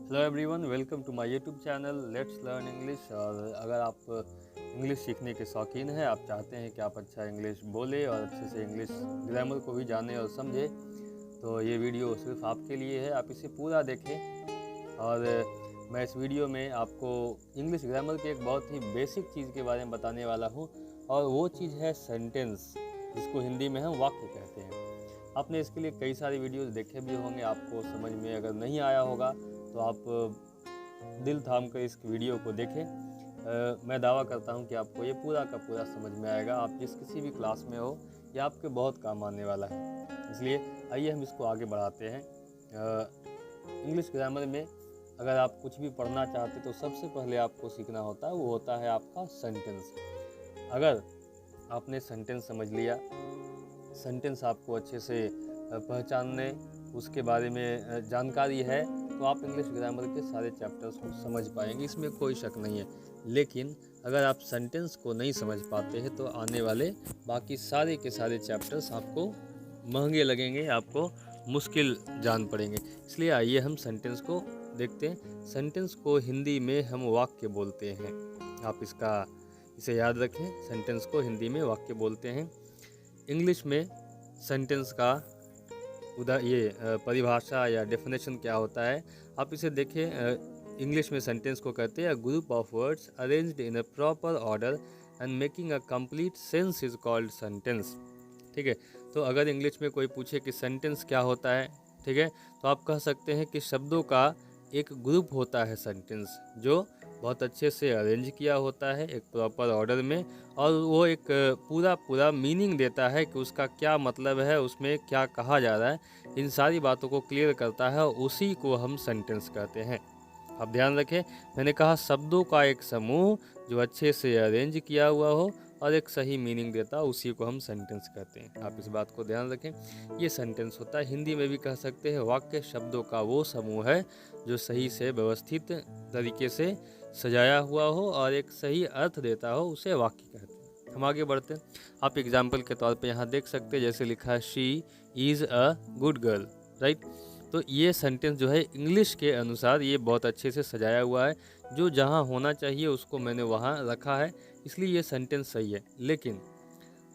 Hello everyone, welcome to my YouTube channel let's learn English. और अगर आप English सीखने के शौकीन हैं, आप चाहते हैं कि आप अच्छा इंग्लिश बोले और अच्छे से इंग्लिश ग्रामर को भी जाने और समझे, तो ये वीडियो सिर्फ आपके लिए है। आप इसे पूरा देखें। और मैं इस वीडियो में आपको इंग्लिश ग्रामर की एक बहुत ही बेसिक चीज़ के बारे में बताने वाला हूँ, और वो चीज़ है सेंटेंस, जिसको हिंदी में हम वाक्य कहते हैं। आपने इसके लिए कई सारे वीडियोज़ देखे भी होंगे, आपको समझ में अगर नहीं आया होगा तो आप दिल थाम कर इस वीडियो को देखें। मैं दावा करता हूं कि आपको ये पूरा का पूरा समझ में आएगा। आप जिस किसी भी क्लास में हो, ये आपके बहुत काम आने वाला है। इसलिए आइए हम इसको आगे बढ़ाते हैं। इंग्लिश ग्रामर में अगर आप कुछ भी पढ़ना चाहते तो सबसे पहले आपको सीखना होता है, वो होता है आपका सेंटेंस। अगर आपने सेंटेंस समझ लिया, सेंटेंस आपको अच्छे से पहचानने, उसके बारे में जानकारी है, तो आप इंग्लिश ग्रामर के सारे चैप्टर्स को समझ पाएंगे, इसमें कोई शक नहीं है। लेकिन अगर आप सेंटेंस को नहीं समझ पाते हैं तो आने वाले बाकी सारे के सारे चैप्टर्स आपको महंगे लगेंगे, आपको मुश्किल जान पड़ेंगे। इसलिए आइए हम सेंटेंस को देखते हैं। सेंटेंस को हिंदी में हम वाक्य बोलते हैं। आप इसे याद रखें, सेंटेंस को हिंदी में वाक्य बोलते हैं। इंग्लिश में सेंटेंस का परिभाषा या डेफिनेशन क्या होता है, आप इसे देखें। इंग्लिश में सेंटेंस को कहते हैं group of words arranged in a proper order and making a complete sense is called sentence. ठीक है, तो अगर इंग्लिश में कोई पूछे कि सेंटेंस क्या होता है, ठीक है, तो आप कह सकते हैं कि शब्दों का एक ग्रुप होता है सेंटेंस, जो बहुत अच्छे से अरेंज किया होता है एक प्रॉपर ऑर्डर में, और वो एक पूरा मीनिंग देता है कि उसका क्या मतलब है, उसमें क्या कहा जा रहा है, इन सारी बातों को क्लियर करता है, उसी को हम सेंटेंस कहते हैं। आप ध्यान रखें, मैंने कहा शब्दों का एक समूह जो अच्छे से अरेंज किया हुआ हो और एक सही मीनिंग देता है, उसी को हम सेंटेंस कहते हैं। आप इस बात को ध्यान रखें, ये सेंटेंस होता है। हिंदी में भी कह सकते हैं वाक्य शब्दों का वो समूह है जो सही से व्यवस्थित तरीके से सजाया हुआ हो और एक सही अर्थ देता हो, उसे वाक्य कहते हैं। हम आगे बढ़ते हैं। आप एग्जाम्पल के तौर पे यहाँ देख सकते हैं, जैसे लिखा है she is a good girl, right. तो ये सेंटेंस जो है इंग्लिश के अनुसार ये बहुत अच्छे से सजाया हुआ है, जो जहाँ होना चाहिए उसको मैंने वहाँ रखा है, इसलिए ये सेंटेंस सही है। लेकिन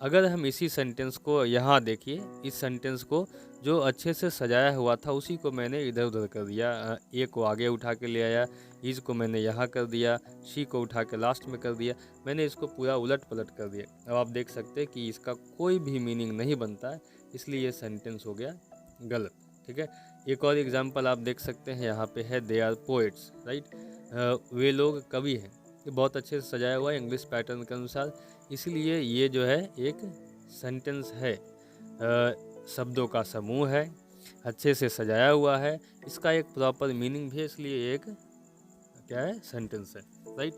अगर हम इसी सेंटेंस को यहाँ देखिए, इस सेंटेंस को जो अच्छे से सजाया हुआ था उसी को मैंने इधर उधर कर दिया। ए को आगे उठा के ले आया, इज को मैंने यहाँ कर दिया, शी को उठा के लास्ट में कर दिया, मैंने इसको पूरा उलट पलट कर दिया। अब आप देख सकते हैं कि इसका कोई भी मीनिंग नहीं बनता है, इसलिए ये सेंटेंस हो गया गलत। ठीक है, एक और एग्जाम्पल आप देख सकते हैं, यहाँ पे है दे आर पोइट्स, राइट। वे लोग कवि हैं। ये बहुत अच्छे से सजाया हुआ है इंग्लिश पैटर्न के अनुसार, इसलिए ये जो है एक सेंटेंस है, शब्दों का समूह है, अच्छे से सजाया हुआ है, इसका एक प्रॉपर मीनिंग भी है, इसलिए एक क्या है, सेंटेंस है, राइट।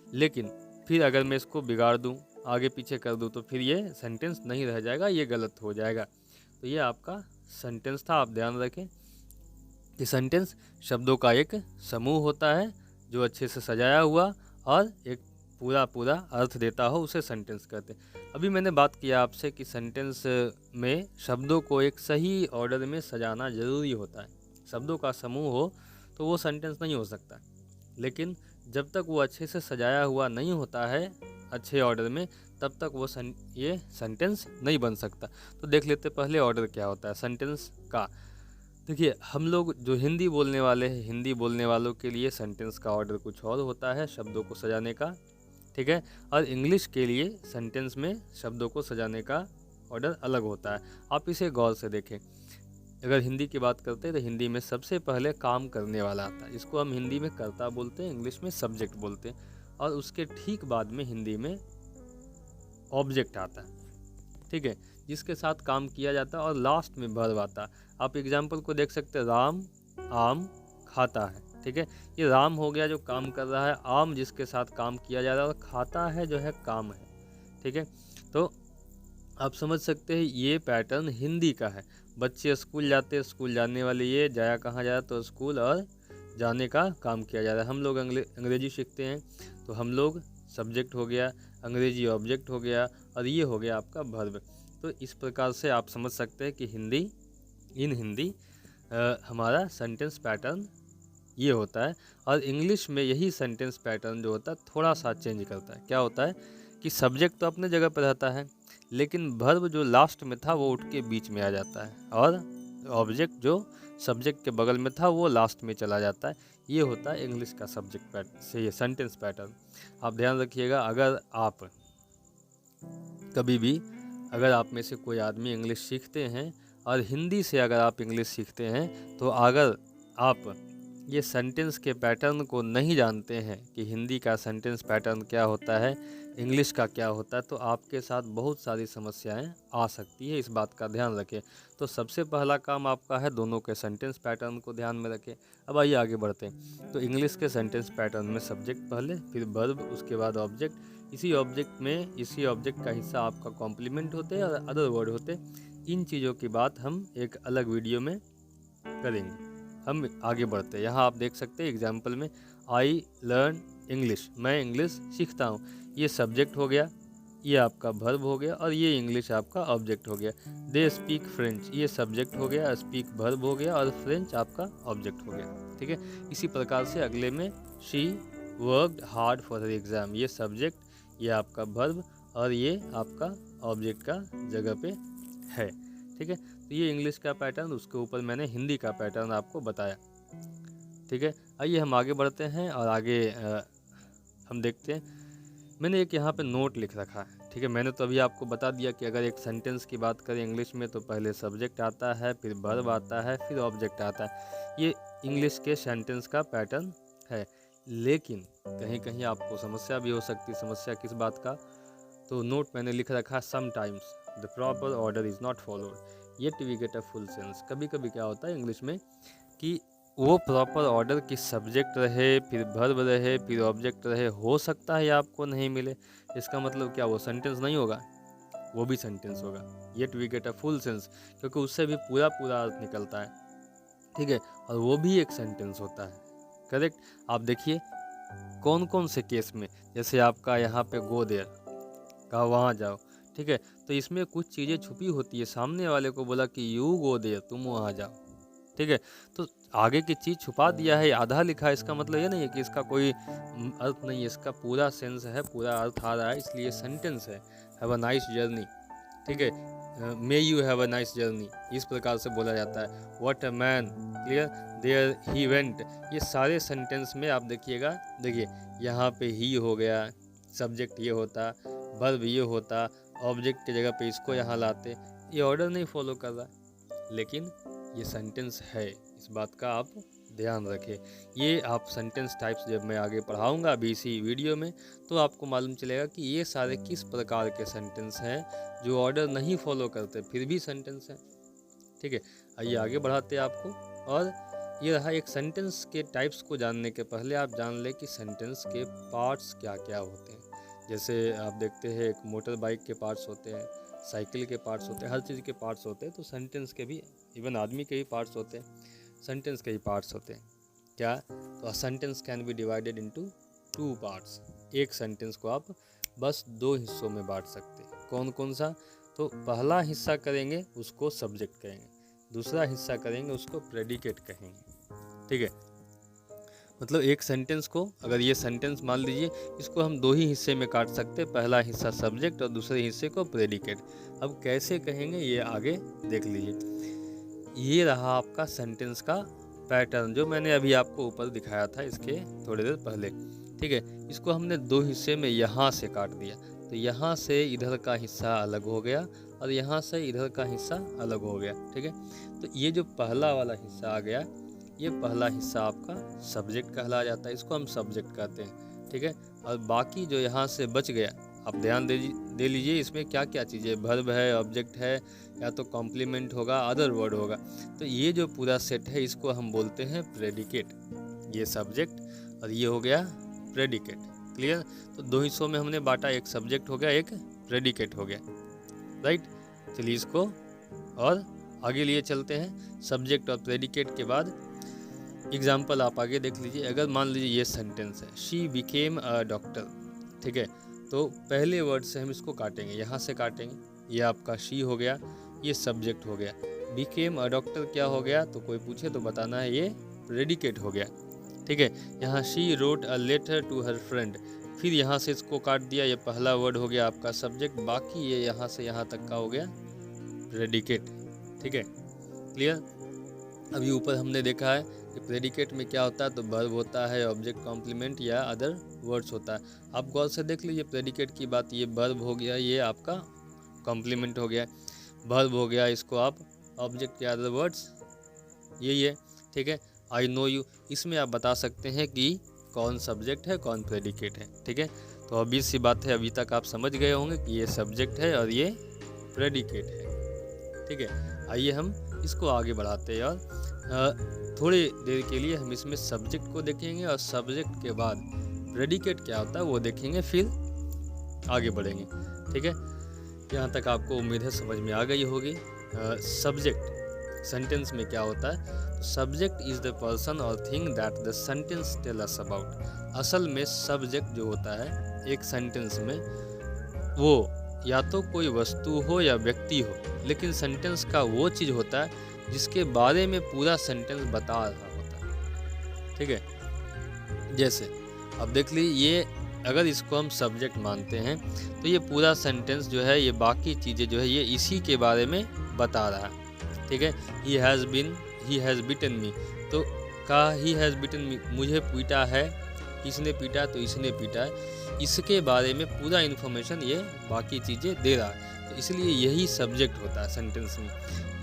लेकिन फिर अगर मैं इसको बिगाड़ दूं, आगे पीछे कर दूं, तो फिर ये सेंटेंस नहीं रह जाएगा, ये गलत हो जाएगा। तो ये आपका सेंटेंस था। आप ध्यान रखें कि सेंटेंस शब्दों का एक समूह होता है जो अच्छे से सजाया हुआ और एक पूरा अर्थ देता हो, उसे सेंटेंस कहते हैं। अभी मैंने बात किया आपसे कि सेंटेंस में शब्दों को एक सही ऑर्डर में सजाना ज़रूरी होता है। शब्दों का समूह हो तो वो सेंटेंस नहीं हो सकता, लेकिन जब तक वो अच्छे से सजाया हुआ नहीं होता है अच्छे ऑर्डर में, तब तक वो ये सेंटेंस नहीं बन सकता। तो देख लेते पहले ऑर्डर क्या होता है सेंटेंस का। देखिए, हम लोग जो हिंदी बोलने वाले हैं, हिंदी बोलने वालों के लिए सेंटेंस का ऑर्डर कुछ और होता है शब्दों को सजाने का, ठीक है, और इंग्लिश के लिए सेंटेंस में शब्दों को सजाने का ऑर्डर अलग होता है। आप इसे गौर से देखें। अगर हिंदी की बात करते हैं तो हिंदी में सबसे पहले काम करने वाला आता है, इसको हम हिंदी में कर्ता बोलते हैं, इंग्लिश में सब्जेक्ट बोलते हैं, और उसके ठीक बाद में हिंदी में ऑब्जेक्ट आता है, ठीक है, जिसके साथ काम किया जाता है, और लास्ट में वर्ब आता है। आप एग्जाम्पल को देख सकते हैं, राम आम खाता है, ठीक है, ये राम हो गया जो काम कर रहा है, आम जिसके साथ काम किया जा रहा है, और खाता है जो है काम है, ठीक है। तो आप समझ सकते हैं ये पैटर्न हिंदी का है। बच्चे स्कूल जाते हैं, स्कूल जाने वाले ये जाया कहाँ जा रहा, तो स्कूल और जाने का काम किया जा रहा है। हम लोग अंग्रेजी सीखते हैं तो हम लोग सब्जेक्ट हो गया, अंग्रेजी ऑब्जेक्ट हो गया, और ये हो गया आपका वर्ब। तो इस प्रकार से आप समझ सकते हैं कि हिंदी हमारा सेंटेंस पैटर्न ये होता है। और इंग्लिश में यही सेंटेंस पैटर्न जो होता है थोड़ा सा चेंज करता है। क्या होता है कि सब्जेक्ट तो अपने जगह पर रहता है, लेकिन वर्ब जो लास्ट में था वो उठ के बीच में आ जाता है, और ऑब्जेक्ट जो सब्जेक्ट के बगल में था वो लास्ट में चला जाता है। ये होता है इंग्लिश का सब्जेक्ट पैटर्न से ये सेंटेंस पैटर्न। आप ध्यान रखिएगा, अगर आप कभी भी, अगर आप में से कोई आदमी इंग्लिश सीखते हैं और हिंदी से अगर आप इंग्लिश सीखते हैं, तो अगर आप ये सेंटेंस के पैटर्न को नहीं जानते हैं कि हिंदी का सेंटेंस पैटर्न क्या होता है, इंग्लिश का क्या होता है, तो आपके साथ बहुत सारी समस्याएं आ सकती है। इस बात का ध्यान रखें। तो सबसे पहला काम आपका है दोनों के सेंटेंस पैटर्न को ध्यान में रखें। अब आइए आगे बढ़ते हैं। तो इंग्लिश के सेंटेंस पैटर्न में सब्जेक्ट पहले, फिर वर्ब, उसके बाद ऑब्जेक्ट। इसी ऑब्जेक्ट का हिस्सा आपका कॉम्प्लीमेंट होते हैं और अदर वर्ड होते हैं। इन चीज़ों की बात हम एक अलग वीडियो में करेंगे। हम आगे बढ़ते हैं। यहाँ आप देख सकते हैं एग्जाम्पल में, आई लर्न इंग्लिश, मैं इंग्लिश सीखता हूँ। ये सब्जेक्ट हो गया, ये आपका वर्ब हो गया, और ये इंग्लिश आपका ऑब्जेक्ट हो गया। दे स्पीक फ्रेंच, ये सब्जेक्ट हो गया, स्पीक वर्ब हो गया, और फ्रेंच आपका ऑब्जेक्ट हो गया। ठीक है। इसी प्रकार से अगले में, she worked hard for her exam, ये सब्जेक्ट, ये आपका वर्ब, और ये आपका ऑब्जेक्ट का जगह पे है। ठीक है। तो ये इंग्लिश का पैटर्न, उसके ऊपर मैंने हिंदी का पैटर्न आपको बताया। ठीक है। आइए हम आगे बढ़ते हैं और आगे हम देखते हैं। मैंने एक यहाँ पे नोट लिख रखा है। ठीक है। मैंने तो अभी आपको बता दिया कि अगर एक सेंटेंस की बात करें इंग्लिश में, तो पहले सब्जेक्ट आता है, फिर वर्ब आता है, फिर ऑब्जेक्ट आता है। ये इंग्लिश के सेंटेंस का पैटर्न है। लेकिन कहीं कहीं आपको समस्या भी हो सकती है। समस्या किस बात का? तो नोट मैंने लिख रखा है, sometimes the proper order is not followed yet we get a full sense. कभी कभी क्या होता है इंग्लिश में कि वो प्रॉपर ऑर्डर की सब्जेक्ट रहे, फिर वर्ब रहे, फिर ऑब्जेक्ट रहे, हो सकता है आपको नहीं मिले। इसका मतलब क्या, वो सेंटेंस नहीं होगा? वो भी सेंटेंस होगा। Yet we get a full sense, क्योंकि उससे भी पूरा पूरा अर्थ निकलता है। ठीक है। और वो भी एक सेंटेंस होता है। करेक्ट। आप देखिए कौन कौन से केस में, जैसे आपका यहाँ पे गो देयर, कहा वहाँ जाओ। ठीक है। तो इसमें कुछ चीज़ें छुपी होती है। सामने वाले को बोला कि यू गो देयर, तुम वहाँ जाओ। ठीक है। तो आगे की चीज़ छुपा दिया है, आधा लिखा है, इसका मतलब ये नहीं है कि इसका कोई अर्थ नहीं है। इसका पूरा सेंस है, पूरा अर्थ आ रहा है, इसलिए सेंटेंस है। Have a nice journey. ठीक है। May you have a nice journey, इस प्रकार से बोला जाता है। What a man, clear, there he went. ये सारे सेंटेंस में आप देखिएगा, देखिए यहाँ पे ही हो गया, सब्जेक्ट ये होता, वर्ब ये होता, ऑब्जेक्ट की जगह पे इसको यहाँ लाते। ये ऑर्डर नहीं फॉलो कर रहा, लेकिन ये सेंटेंस है। इस बात का आप ध्यान रखें। ये आप सेंटेंस टाइप्स जब मैं आगे पढ़ाऊंगा अभी इसी वीडियो में, तो आपको मालूम चलेगा कि ये सारे किस प्रकार के सेंटेंस हैं जो ऑर्डर नहीं फॉलो करते फिर भी सेंटेंस हैं। ठीक है। आइए आगे बढ़ाते हैं आपको। और ये रहा एक सेंटेंस के टाइप्स को जानने के पहले आप जान लें कि सेंटेंस के पार्ट्स क्या क्या होते हैं। जैसे आप देखते हैं एक मोटर बाइक के पार्ट्स होते हैं, साइकिल के पार्ट्स होते हैं, हर चीज़ के पार्ट्स होते हैं। तो सेंटेंस के भी, इवन आदमी के भी पार्ट्स होते हैं, सेंटेंस के भी पार्ट्स होते हैं। क्या? तो sentence can be divided into 2 parts. एक सेंटेंस को आप बस 2 हिस्सों में बांट सकते हैं। कौन कौन सा? तो पहला हिस्सा करेंगे उसको सब्जेक्ट कहेंगे, दूसरा हिस्सा करेंगे उसको प्रेडिकेट कहेंगे। ठीक है। मतलब एक सेंटेंस को, अगर ये सेंटेंस मान लीजिए, इसको हम 2 ही हिस्से में काट सकते हैं, पहला हिस्सा सब्जेक्ट और दूसरे हिस्से को प्रेडिकेट। अब कैसे कहेंगे ये आगे देख लीजिए। ये रहा आपका सेंटेंस का पैटर्न जो मैंने अभी आपको ऊपर दिखाया था इसके थोड़ी देर पहले। ठीक है। इसको हमने 2 हिस्से में यहाँ से काट दिया, तो यहाँ से इधर का हिस्सा अलग हो गया और यहाँ से इधर का हिस्सा अलग हो गया। ठीक है। तो ये जो पहला वाला हिस्सा आ गया, ये पहला हिस्सा आपका सब्जेक्ट कहला जाता है, इसको हम सब्जेक्ट कहते हैं। ठीक है। और बाकी जो यहाँ से बच गया, आप ध्यान दे लीजिए इसमें क्या क्या चीज़ें, वर्ब है, ऑब्जेक्ट है, या तो कॉम्प्लीमेंट होगा, अदर वर्ड होगा। तो ये जो पूरा सेट है इसको हम बोलते हैं प्रेडिकेट। ये सब्जेक्ट और ये हो गया प्रेडिकेट। क्लियर? तो 2 हिस्सों में हमने बांटा, एक सब्जेक्ट हो गया, एक प्रेडिकेट हो गया। राइट। चलिए इसको और आगे लिए चलते हैं। सब्जेक्ट और प्रेडिकेट के बाद एग्जाम्पल आप आगे देख लीजिए। अगर मान लीजिए ये सेंटेंस है, शी बिकेम अ डॉक्टर। ठीक है। तो पहले वर्ड से हम इसको काटेंगे, यहाँ से काटेंगे। ये आपका शी हो गया, ये सब्जेक्ट हो गया। बिकेम अ डॉक्टर क्या हो गया? तो कोई पूछे तो बताना है ये प्रेडिकेट हो गया। ठीक है। यहाँ she wrote a letter to her friend, फिर यहाँ से इसको काट दिया, ये पहला वर्ड हो गया आपका सब्जेक्ट, बाकी ये यहाँ से यहाँ तक का हो गया प्रेडिकेट। ठीक है, क्लियर। अभी ऊपर हमने देखा है कि प्रेडिकेट में क्या होता है, तो वर्ब होता है, ऑब्जेक्ट कॉम्प्लीमेंट या अदर वर्ड्स होता है। आप गौर से देख लीजिए प्रेडिकेट की बात, ये वर्ब हो गया, ये आपका कॉम्प्लीमेंट हो गया, वर्ब हो गया, इसको आप ऑब्जेक्ट या अदर वर्ड्स यही है। ठीक है, आई नो यू, इसमें आप बता सकते हैं कि कौन सब्जेक्ट है कौन प्रेडिकेट है। ठीक है, तो ऑब्वियस सी बात है, अभी तक आप समझ गए होंगे कि ये सब्जेक्ट है और ये प्रेडिकेट है। ठीक है, आइए हम इसको आगे बढ़ाते हैं और थोड़ी देर के लिए हम इसमें सब्जेक्ट को देखेंगे और सब्जेक्ट के बाद प्रेडिकेट क्या होता है वो देखेंगे, फिर आगे बढ़ेंगे। ठीक है, यहाँ तक आपको उम्मीद है समझ में आ गई होगी। सब्जेक्ट सेंटेंस में क्या होता है, सब्जेक्ट इज़ द पर्सन और thing that the sentence tell us about. असल में सब्जेक्ट जो होता है एक सेंटेंस में, वो या तो कोई वस्तु हो या व्यक्ति हो, लेकिन सेंटेंस का वो चीज़ होता है जिसके बारे में पूरा सेंटेंस बता रहा होता है। ठीक है, जैसे अब देख लीजिए, ये अगर इसको हम सब्जेक्ट मानते हैं तो ये पूरा सेंटेंस जो है, ये बाकी चीज़ें जो है ये इसी के बारे में बता रहा है। ठीक है, ही हैज़ बीटन मी, तो कहा ही हैज़ बीटन मी, मुझे पीटा है, किसने पीटा, तो इसने पीटा है, इसके बारे में पूरा इन्फॉर्मेशन ये बाकी चीज़ें दे रहा है। तो इसलिए यही सब्जेक्ट होता है सेंटेंस में,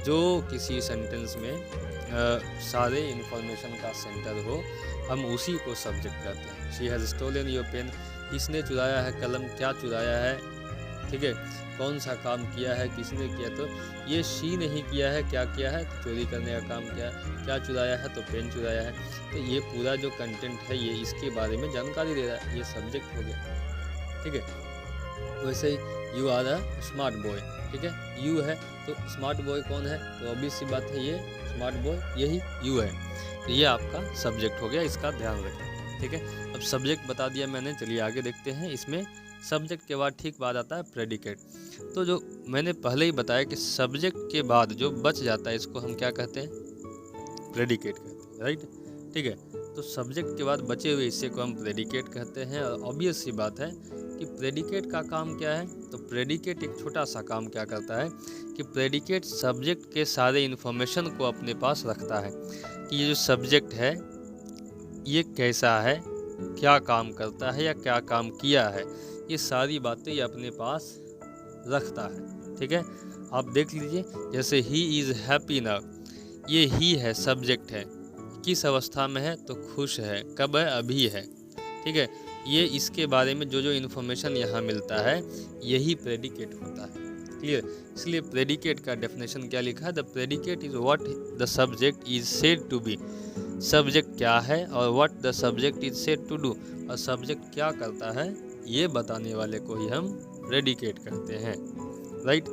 जो किसी सेंटेंस में सारे इन्फॉर्मेशन का सेंटर हो, हम उसी को सब्जेक्ट कहते हैं। She has stolen your pen, किसने चुराया है कलम, क्या चुराया है, ठीक है, कौन सा काम किया है, किसने किया, तो ये शी नहीं किया है, क्या किया है, तो चोरी करने का काम किया है, क्या चुराया है, तो पेन चुराया है। तो ये पूरा जो कंटेंट है ये इसके बारे में जानकारी दे रहा है, ये सब्जेक्ट हो गया। ठीक है, वैसे ही you are a smart boy, ठीक है, यू है तो स्मार्ट बॉय कौन है, तो ऑब्वियस सी बात है ये स्मार्ट बॉय यही यू है, तो ये आपका सब्जेक्ट हो गया, इसका ध्यान रखें। ठीक है, अब सब्जेक्ट बता दिया मैंने, चलिए आगे देखते हैं। इसमें सब्जेक्ट के बाद ठीक बाद आता है प्रेडिकेट। तो जो मैंने पहले ही बताया कि सब्जेक्ट के बाद जो बच जाता है इसको हम क्या कहते हैं, प्रेडिकेट कहते हैं, राइट। ठीक है, तो सब्जेक्ट के बाद बचे हुए हिस्से को हम प्रेडिकेट कहते हैं। और ऑब्वियस सी बात है कि प्रेडिकेट का काम क्या है, तो प्रेडिकेट एक छोटा सा काम क्या करता है कि प्रेडिकेट सब्जेक्ट के सारे इन्फॉर्मेशन को अपने पास रखता है कि ये जो सब्जेक्ट है ये कैसा है, क्या काम करता है या क्या काम किया है, ये सारी बातें ये अपने पास रखता है। ठीक है, आप देख लीजिए, जैसे ही इज़ हैप्पी नाउ, ये ही है, सब्जेक्ट है, किस अवस्था में है, तो खुश है, कब है, अभी है। ठीक है, ये इसके बारे में जो जो इन्फॉर्मेशन यहाँ मिलता है यही प्रेडिकेट होता है। क्लियर, इसलिए प्रेडिकेट का डेफिनेशन क्या लिखा है, the predicate is what the subject is said to be, subject क्या है और what the subject is said to do, और सब्जेक्ट क्या करता है ये बताने वाले को ही हम प्रेडिकेट कहते हैं, right.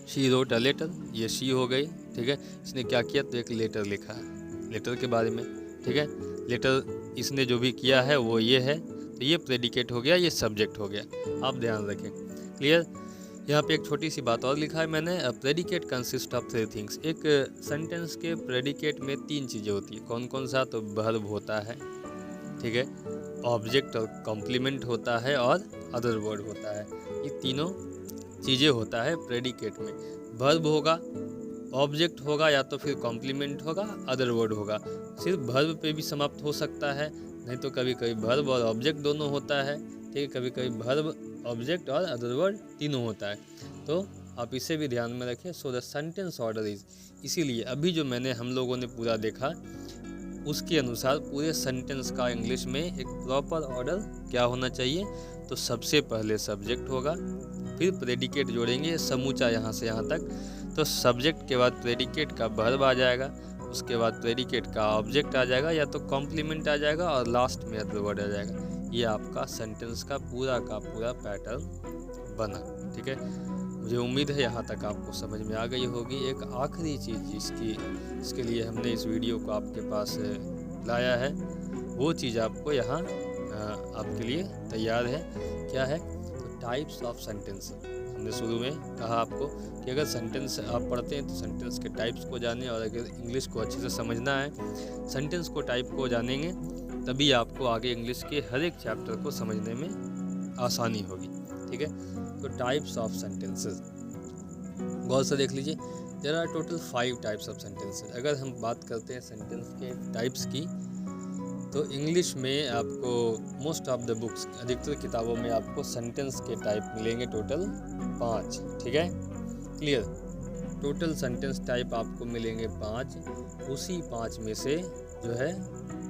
She wrote a letter, ये शी हो गई। ठीक है, इसने क्या किया, तो एक लेटर लिखा है, लेटर के बारे में। ठीक है, लेटर इसने जो भी किया है वो ये है, तो ये प्रेडिकेट हो गया, ये सब्जेक्ट हो गया, आप ध्यान रखें। क्लियर, यहाँ पे एक छोटी सी बात और लिखा है मैंने, प्रेडिकेट कंसिस्ट ऑफ 3 थिंग्स। एक सेंटेंस के प्रेडिकेट में 3 चीज़ें होती है, कौन कौन सा, तो वर्ब होता है, ठीक है, ऑब्जेक्ट और कॉम्प्लीमेंट होता है और अदर वर्ड होता है। ये तीनों चीज़ें होता है प्रेडिकेट में, वर्ब होगा, ऑब्जेक्ट होगा, या तो फिर कॉम्प्लीमेंट होगा, अदर वर्ड होगा। सिर्फ वर्ब पे भी समाप्त हो सकता है, नहीं तो कभी कभी वर्ब और ऑब्जेक्ट दोनों होता है। ठीक है, कभी कभी वर्ब, ऑब्जेक्ट और अदर वर्ड तीनों होता है, तो आप इसे भी ध्यान में रखें। So the sentence order is, इसीलिए अभी जो मैंने हम लोगों ने पूरा देखा उसके अनुसार पूरे सेंटेंस का इंग्लिश में एक प्रॉपर ऑर्डर क्या होना चाहिए, तो सबसे पहले सब्जेक्ट होगा, फिर प्रेडिकेट जोड़ेंगे समूचा यहाँ से यहाँ तक, तो सब्जेक्ट के बाद प्रेडिकेट का वर्ब आ जाएगा, उसके बाद प्रेडिकेट का ऑब्जेक्ट आ जाएगा, या तो कॉम्प्लीमेंट आ जाएगा, और लास्ट में अदर वर्ड आ जाएगा। ये आपका सेंटेंस का पूरा पैटर्न बना। ठीक है, मुझे उम्मीद है यहाँ तक आपको समझ में आ गई होगी। एक आखिरी चीज़ इसके लिए हमने इस वीडियो को आपके पास लाया है, वो चीज़ आपको यहाँ आपके लिए तैयार है। क्या है, तो टाइप्स ऑफ सेंटेंस। हमने शुरू में कहा आपको कि अगर सेंटेंस आप पढ़ते हैं तो सेंटेंस के टाइप्स को जानें, और अगर इंग्लिश को अच्छे से समझना है, सेंटेंस को टाइप को जानेंगे, तभी आपको आगे इंग्लिश के हर एक चैप्टर को समझने में आसानी होगी। ठीक है, तो टाइप्स ऑफ सेंटेंसेस गौर से देख लीजिए। There are total 5 types of sentences. अगर हम बात करते हैं सेंटेंस के टाइप्स की, तो इंग्लिश में आपको मोस्ट ऑफ द बुक्स, अधिकतर किताबों में आपको सेंटेंस के टाइप मिलेंगे टोटल 5। ठीक है, क्लियर। टोटल सेंटेंस टाइप आपको मिलेंगे 5। उसी 5 में से जो है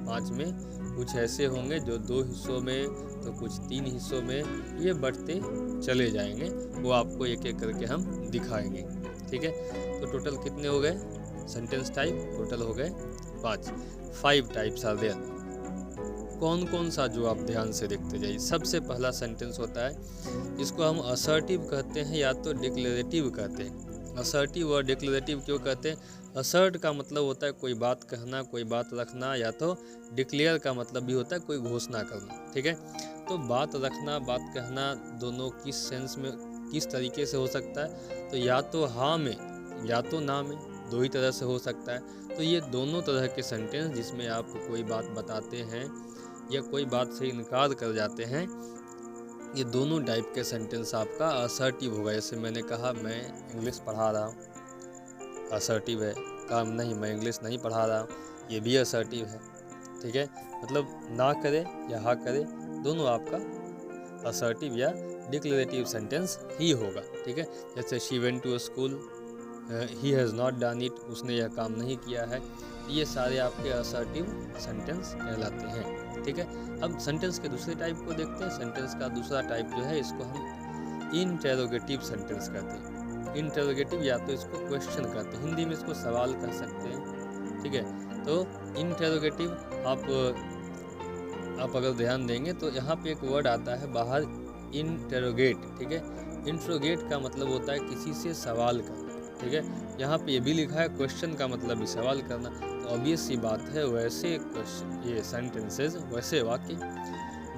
5 में कुछ ऐसे होंगे जो 2 हिस्सों में, तो कुछ 3 हिस्सों में, ये बढ़ते चले जाएंगे। वो आपको एक एक करके हम दिखाएंगे। ठीक है, तो टोटल कितने हो गए सेंटेंस टाइप? टोटल हो गए 5 टाइप्स आर देयर। कौन कौन सा, जो आप ध्यान से देखते जाइए। सबसे पहला सेंटेंस होता है जिसको हम असर्टिव कहते हैं या तो डिक्लेरेटिव कहते हैं। असर्टिव और डिक्लेरेटिव क्यों कहते हैं? असर्ट का मतलब होता है कोई बात कहना, कोई बात रखना, या तो डिक्लेयर का मतलब भी होता है कोई घोषणा करना। ठीक है, तो बात रखना, बात कहना, दोनों किस सेंस में, किस तरीके से हो सकता है? तो या तो हाँ में या तो ना में, 2 ही तरह से हो सकता है। तो ये दोनों तरह के सेंटेंस जिसमें आप कोई बात बताते हैं या कोई बात से इनकार कर जाते हैं, ये दोनों टाइप के सेंटेंस आपका असर्टिव होगा। जैसे मैंने कहा मैं इंग्लिश पढ़ा रहा हूँ, असर्टिव है। काम नहीं, मैं इंग्लिश नहीं पढ़ा रहा हूँ, ये भी असर्टिव है। ठीक है, मतलब ना करे या हाँ करे, दोनों आपका असर्टिव या डिक्लेरेटिव सेंटेंस ही होगा। ठीक है, जैसे she went to school, he has not done it, उसने यह काम नहीं किया है। ये सारे आपके असर्टिव सेंटेंस कहलाते हैं। ठीक है, अब सेंटेंस के दूसरे टाइप को देखते हैं। सेंटेंस का दूसरा टाइप जो है, इसको हम इंटेरोगेटिव सेंटेंस कहते हैं। इंटेरोगेटिव या तो इसको क्वेश्चन कहते हैं, हिंदी में इसको सवाल कह सकते हैं। ठीक है, तो इंटेरोगेटिव आप अगर ध्यान देंगे तो यहाँ पे एक वर्ड आता है बाहर, इंटेरोगेट। ठीक है, इंट्रोगेट का मतलब होता है किसी से सवाल करना। ठीक है, यहाँ पे ये भी लिखा है क्वेश्चन का मतलब भी सवाल करना। तो ऑब्वियस सी बात है, वैसे ये सेंटेंसेस, वैसे वाक्य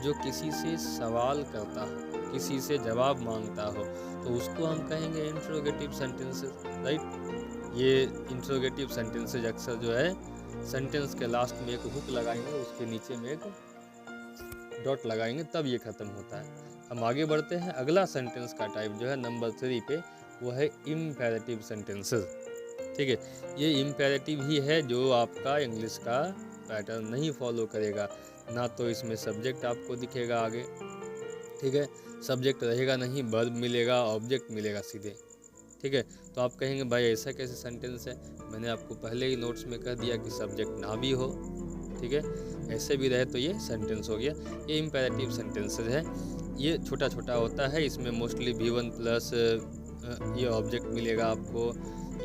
जो किसी से सवाल करता हो, किसी से जवाब मांगता हो, तो उसको हम कहेंगे इंट्रोगेटिव सेंटेंसेस। राइट, ये इंट्रोगेटिव सेंटेंसेज अक्सर जो है सेंटेंस के लास्ट में एक हुक लगाएंगे, उसके नीचे में एक डॉट लगाएंगे, तब ये खत्म होता है। हम आगे बढ़ते हैं। अगला सेंटेंस का टाइप जो है नंबर 3 पे, वो है इम्पेरेटिव सेंटेंसेस। ठीक है, ये इम्पेरेटिव ही है जो आपका इंग्लिश का पैटर्न नहीं फॉलो करेगा। ना तो इसमें सब्जेक्ट आपको दिखेगा आगे, ठीक है, सब्जेक्ट रहेगा नहीं, वर्ब मिलेगा, ऑब्जेक्ट मिलेगा सीधे। ठीक है, तो आप कहेंगे भाई ऐसा कैसे सेंटेंस है? मैंने आपको पहले ही नोट्स में कह दिया कि सब्जेक्ट ना भी हो। ठीक है, ऐसे भी रहे तो ये सेंटेंस हो गया। ये इम्पेरेटिव सेंटेंसेस है, ये छोटा छोटा होता है। इसमें मोस्टली V1 प्लस ये ऑब्जेक्ट मिलेगा आपको,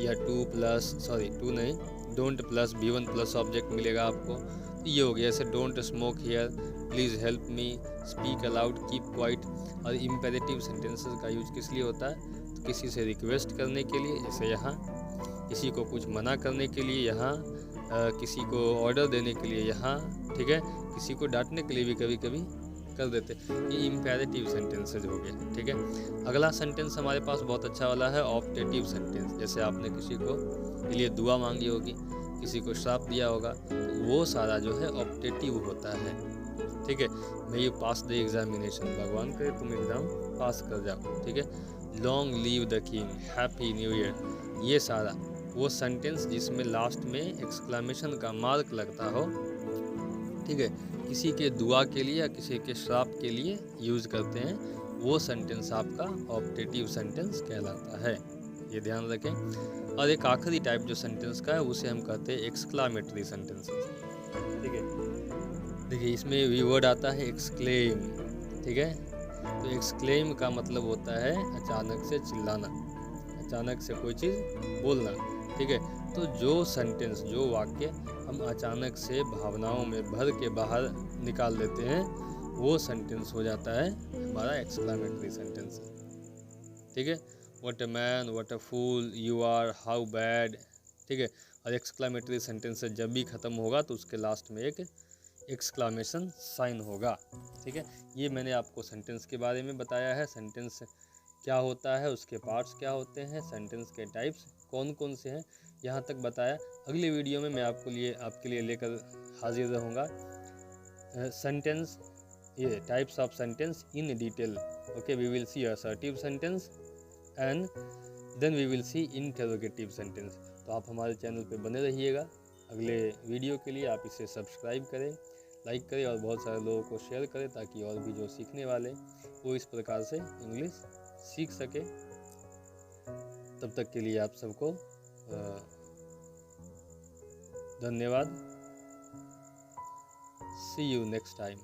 या 2 नहीं, don't plus V1 plus object मिलेगा आपको। तो ये हो गया, जैसे don't smoke here, please help me, speak allowed, keep quiet. और इम्पेरेटिव सेंटेंसेस का यूज किस लिए होता है? तो किसी से रिक्वेस्ट करने के लिए, जैसे यहाँ, किसी को कुछ मना करने के लिए यहाँ, किसी को ऑर्डर देने के लिए यहाँ। ठीक है, किसी को डांटने के लिए भी कभी कभी कर देते। ये इम्पेरेटिव सेंटेंसेज हो गए। ठीक है, अगला सेंटेंस हमारे पास बहुत अच्छा वाला है ऑप्टेटिव सेंटेंस। जैसे आपने किसी को के लिए दुआ मांगी होगी, किसी को श्राप दिया होगा, तो वो सारा जो है ऑप्टेटिव होता है। ठीक है, may you pass the examination, भगवान करे तुम एग्ज़ाम पास कर जाओ। ठीक है, long leave the king, happy new year. ये सारा वो सेंटेंस जिसमें लास्ट में एक्सक्लेमेशन का मार्क लगता हो, ठीक है, किसी के दुआ के लिए या किसी के श्राप के लिए यूज़ करते हैं, वो सेंटेंस आपका ऑप्टेटिव सेंटेंस कहलाता है। ये ध्यान रखें। और एक आखिरी टाइप जो सेंटेंस का है, उसे हम कहते हैं एक्सक्लामेटरी सेंटेंसेस। ठीक है, देखिए इसमें भी वर्ड आता है एक्सक्लेम। ठीक है, तो एक्सक्लेम का मतलब होता है अचानक से चिल्लाना, अचानक से कोई चीज़ बोलना। ठीक है, तो जो सेंटेंस, जो वाक्य हम अचानक से भावनाओं में भर के बाहर निकाल देते हैं, वो सेंटेंस हो जाता है हमारा एक्सक्लेमेटरी सेंटेंस। ठीक है, what a man, what a fool, you are, how bad. ठीक है, और एक्सक्लेमेटरी सेंटेंस जब भी ख़त्म होगा तो उसके लास्ट में एक एक्सक्लेमेशन साइन होगा। ठीक है, ये मैंने आपको सेंटेंस के बारे में बताया है। सेंटेंस क्या होता है, उसके पार्ट्स क्या होते हैं, सेंटेंस के टाइप्स कौन कौन से हैं, यहाँ तक बताया। अगली वीडियो में मैं आपके लिए लेकर हाजिर रहूँगा सेंटेंस, ये types of sentence in detail. Okay, we will see assertive sentence and then we will see interrogative sentence. तो आप हमारे चैनल पे बने रहिएगा। अगले वीडियो के लिए आप इसे सब्सक्राइब करें, लाइक करें और बहुत सारे लोगों को शेयर करें, ताकि और भी जो सीखने वाले वो इस प्रकार से इंग्लिश सीख सके। तब तक के लिए आप सबको धन्यवाद। सी यू नेक्स्ट टाइम।